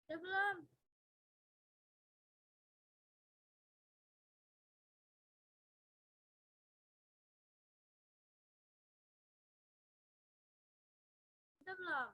Udah belum? Udah belum?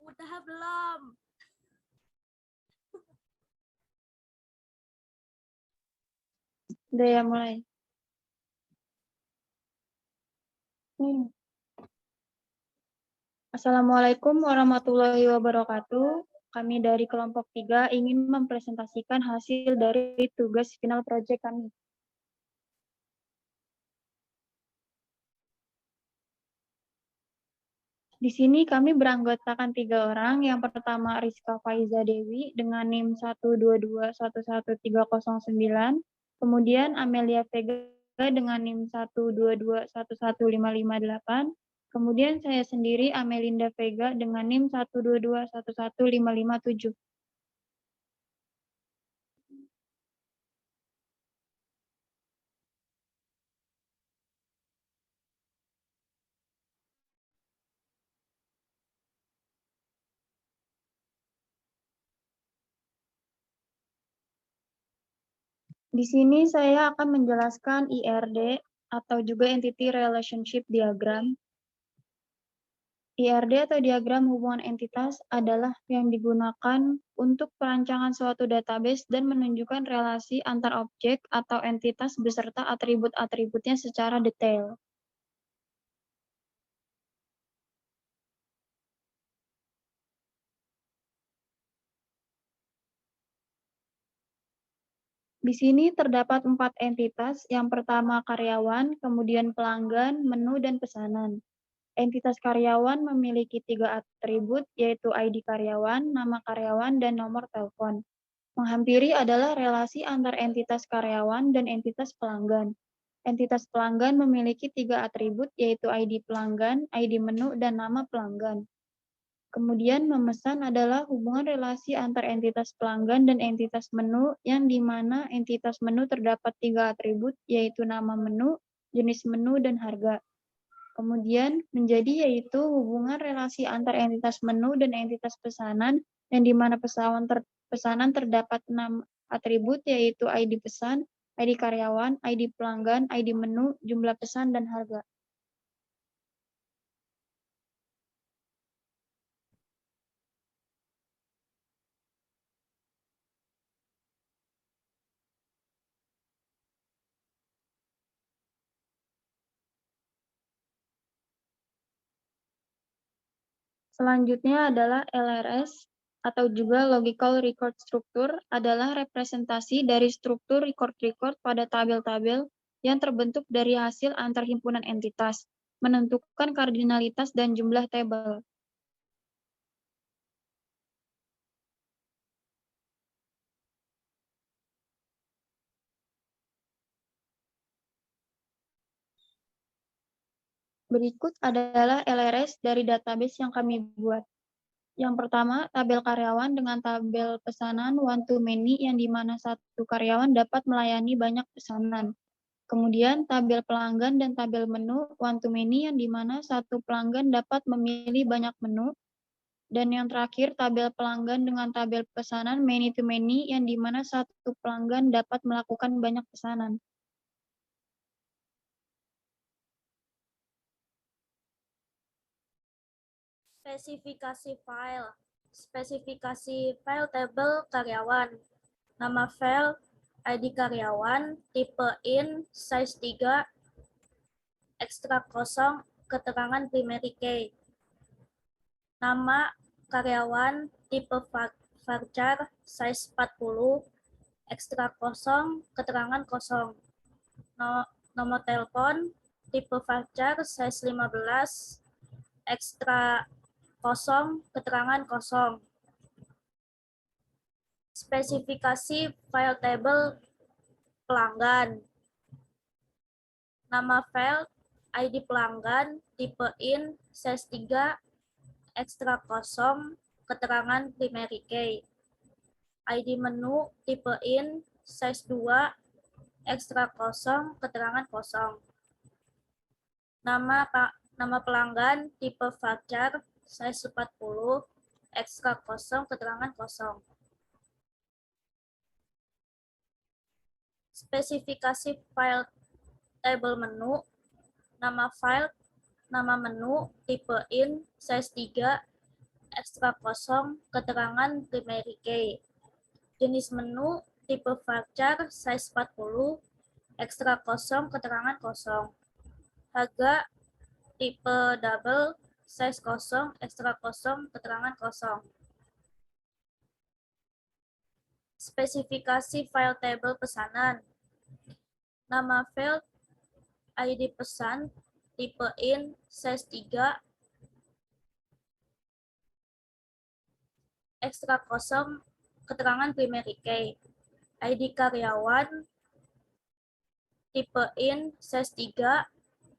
Udah belum? Udah ya mulai. Assalamualaikum warahmatullahi wabarakatuh. Kami dari kelompok 3 ingin mempresentasikan hasil dari tugas final proyek kami. Di sini kami beranggotakan 3 orang. Yang pertama Rizka Faiza Dewi dengan NIM 122111309. Kemudian Amelia Vega dengan NIM 122111558. Kemudian saya sendiri Amelinda Vega dengan NIM 122111557. Di sini saya akan menjelaskan IRD atau juga Entity Relationship Diagram. IRD atau diagram hubungan entitas adalah yang digunakan untuk perancangan suatu database dan menunjukkan relasi antar objek atau entitas beserta atribut-atributnya secara detail. Di sini terdapat 4 entitas. Yang pertama karyawan, kemudian pelanggan, menu, dan pesanan. Entitas karyawan memiliki 3 atribut, yaitu ID karyawan, nama karyawan, dan nomor telepon. Menghampiri adalah relasi antar entitas karyawan dan entitas pelanggan. Entitas pelanggan memiliki 3 atribut, yaitu ID pelanggan, ID menu, dan nama pelanggan. Kemudian memesan adalah hubungan relasi antar entitas pelanggan dan entitas menu, yang di mana entitas menu terdapat 3 atribut, yaitu nama menu, jenis menu, dan harga. Kemudian menjadi yaitu hubungan relasi antar entitas menu dan entitas pesanan, yang di mana pesanan terdapat 6 atribut, yaitu ID pesan, ID karyawan, ID pelanggan, ID menu, jumlah pesan, dan harga. Selanjutnya adalah LRS atau juga Logical Record Structure, adalah representasi dari struktur record-record pada tabel-tabel yang terbentuk dari hasil antar himpunan entitas, menentukan kardinalitas dan jumlah tabel. Berikut adalah LRS dari database yang kami buat. Yang pertama, tabel karyawan dengan tabel pesanan one-to-many, yang di mana satu karyawan dapat melayani banyak pesanan. Kemudian tabel pelanggan dan tabel menu one-to-many, yang di mana satu pelanggan dapat memilih banyak menu. Dan yang terakhir, tabel pelanggan dengan tabel pesanan many-to-many, yang di mana satu pelanggan dapat melakukan banyak pesanan. Spesifikasi file tabel karyawan. Nama file, ID karyawan, tipe in, size 3, ekstra kosong, keterangan primary key. Nama karyawan, tipe varchar, size 40, ekstra kosong, keterangan kosong. Nomor telepon, tipe varchar, size 15, ekstra kosong, keterangan kosong. Spesifikasi file table pelanggan. Nama file, ID pelanggan, tipe in, size 3, ekstra kosong, keterangan primary key. ID menu, tipe in, size 2, ekstra kosong, keterangan kosong. Nama pelanggan, tipe varchar, size 40, ekstra kosong, keterangan kosong. Spesifikasi file tabel menu, nama file, nama menu, tipe in, size 3, ekstra kosong, keterangan primary key. Jenis menu, tipe varchar, size 40, ekstra kosong, keterangan kosong. Harga, tipe double, size kosong, ekstra kosong, keterangan kosong. Spesifikasi file tabel pesanan. Nama file, ID pesan, tipe in, size 3, ekstra kosong, keterangan primary key. ID karyawan, tipe in, size 3,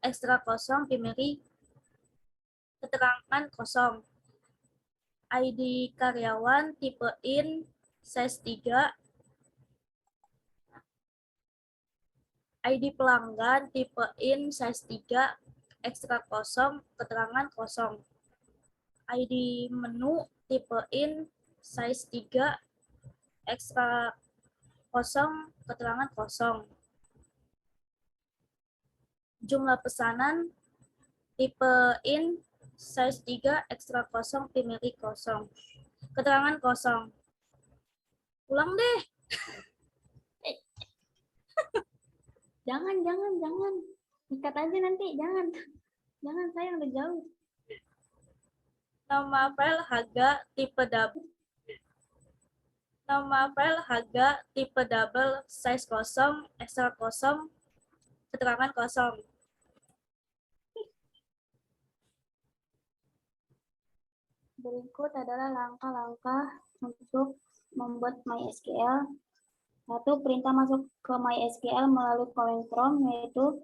ekstra kosong, primary, keterangan kosong. ID karyawan, tipe in, size 3, ID pelanggan, tipe in, size 3, ekstra kosong, keterangan kosong. ID menu, tipe in, size 3, ekstra kosong, keterangan kosong. Jumlah pesanan, tipe in, size 3, ekstra kosong, primary kosong. Keterangan kosong. Ulang deh. Jangan. Ikat aja nanti, jangan. Jangan, sayang udah jauh. Nama file harga tipe double. Nama file harga tipe double, size kosong, ekstra kosong, keterangan kosong. Berikut adalah langkah-langkah untuk membuat MySQL. Satu, perintah masuk ke MySQL melalui command prompt, yaitu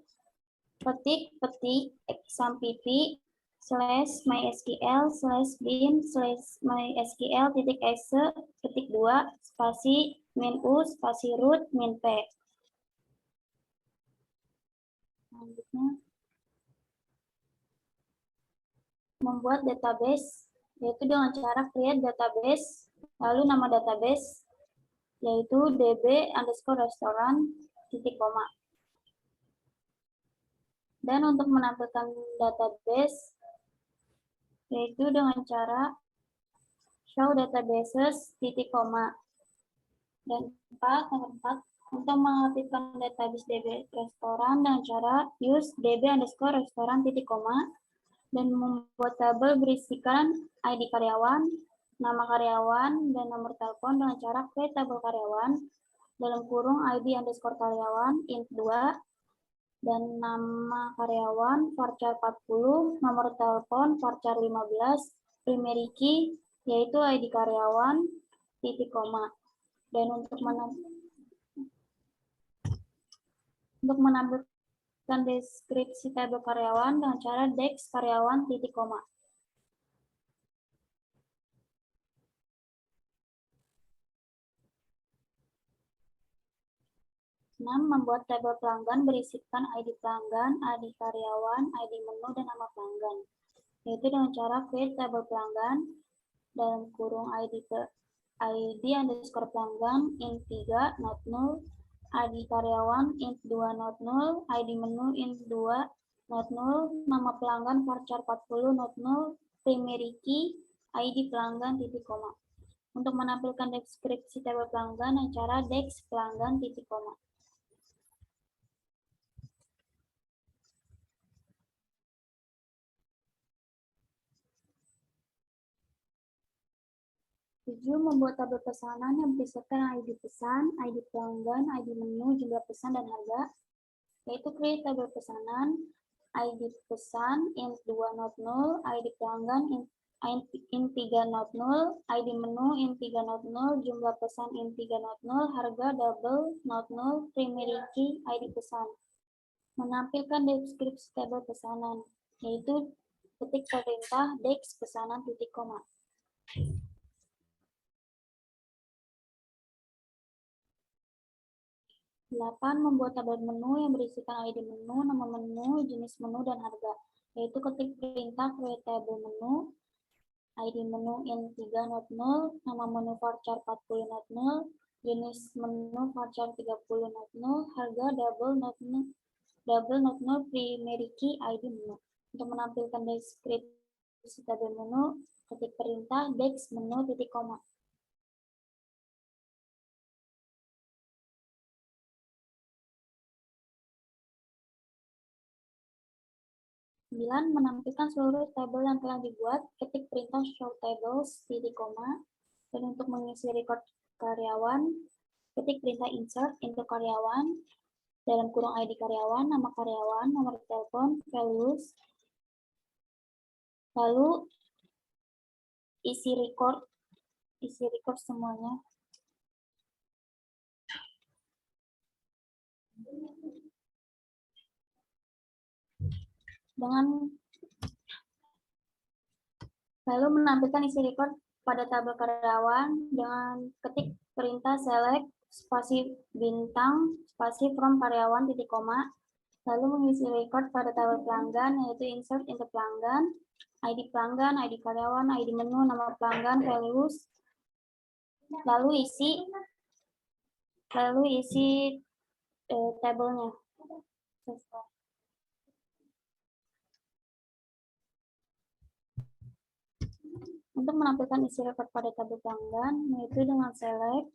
ketik exampp /mysql/bin/mysql.exe ketik 2 spasi -u spasi root -p. Selanjutnya, membuat database, yaitu dengan cara create database, lalu nama database, yaitu db_restaurant titik koma. Dan untuk menampilkan database, yaitu dengan cara show databases titik koma. Dan nomor 4, untuk mengaktifkan database DB restoran dengan cara use db_restoran titik koma dan membuat tabel berisikan ID karyawan, nama karyawan, dan nomor telepon dengan cara create tabel karyawan dalam kurung ID_karyawan int 2 dan nama karyawan varchar 40, nomor telepon varchar 15, primary key yaitu ID karyawan titik koma. Dan untuk menampilkan deskripsi tabel karyawan dengan cara dex karyawan titik koma. Membuat tabel pelanggan berisikan ID pelanggan, ID karyawan, ID menu, dan nama pelanggan. Yaitu dengan cara create tabel pelanggan dalam kurung ID_pelanggan int 3 not null, ID karyawan int 2 not null, ID menu int 2 not null, nama pelanggan varchar 40 not null, primary key ID pelanggan titik koma. Untuk menampilkan deskripsi tabel pelanggan dengan cara dex pelanggan titik koma. 7. Membuat tabel pesanan yang berdasarkan ID pesan, ID pelanggan, ID menu, jumlah pesan, dan harga, yaitu create tabel pesanan, ID pesan, int 2 not null, ID pelanggan, int 3 not null, ID menu, int 3 not null, jumlah pesan, int 3 not null, harga double not null, primary key, ID pesan. Menampilkan deskripsi tabel pesanan, yaitu ketik perintah dex pesanan titik koma. 8. Membuat tabel menu yang berisikan ID menu, nama menu, jenis menu, dan harga. Yaitu ketik perintah create table menu, ID menu in3 not null, nama menu varchar 40 not null, jenis menu varchar 30 not null, harga double not null, primary key ID menu. Untuk menampilkan deskripsi tabel menu, ketik perintah dex menu titik koma. Menampilkan seluruh tabel yang telah dibuat, ketik perintah show tables titik koma. Dan untuk mengisi record karyawan, ketik perintah insert into karyawan, dalam kurung ID karyawan, nama karyawan, nomor telepon, values, lalu isi record semuanya. Lalu menampilkan isi record pada tabel karyawan dengan ketik perintah select spasi bintang spasi from karyawan titik koma, lalu mengisi record pada tabel pelanggan yaitu insert into pelanggan, ID karyawan, ID menu, nama pelanggan, values, lalu isi tabelnya. Untuk menampilkan isi record pada tabel pelanggan, yaitu dengan select,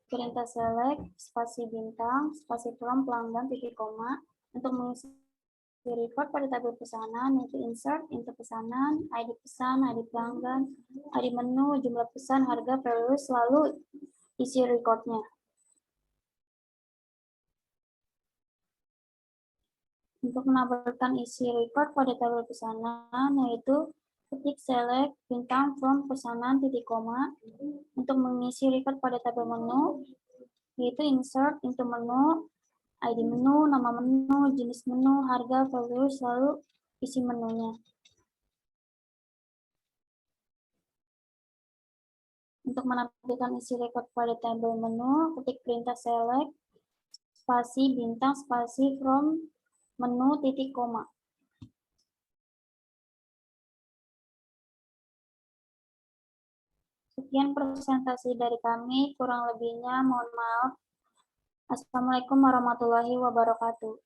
perintah select, spasi bintang, spasi from pelanggan titik koma. Untuk mengisi record pada tabel pesanan, yaitu insert into pesanan, ID pesan, ID pelanggan, ID menu, jumlah pesan, harga, values, lalu isi recordnya. Untuk menampilkan isi record pada tabel pesanan, yaitu ketik select bintang from pesanan titik koma. Untuk mengisi record pada tabel menu, yaitu insert into menu, ID menu, nama menu, jenis menu, harga, values, lalu isi menunya. Untuk menampilkan isi record pada tabel menu, ketik perintah select spasi bintang spasi from menu titik koma. Sekian presentasi dari kami, kurang lebihnya mohon maaf. Assalamualaikum warahmatullahi wabarakatuh.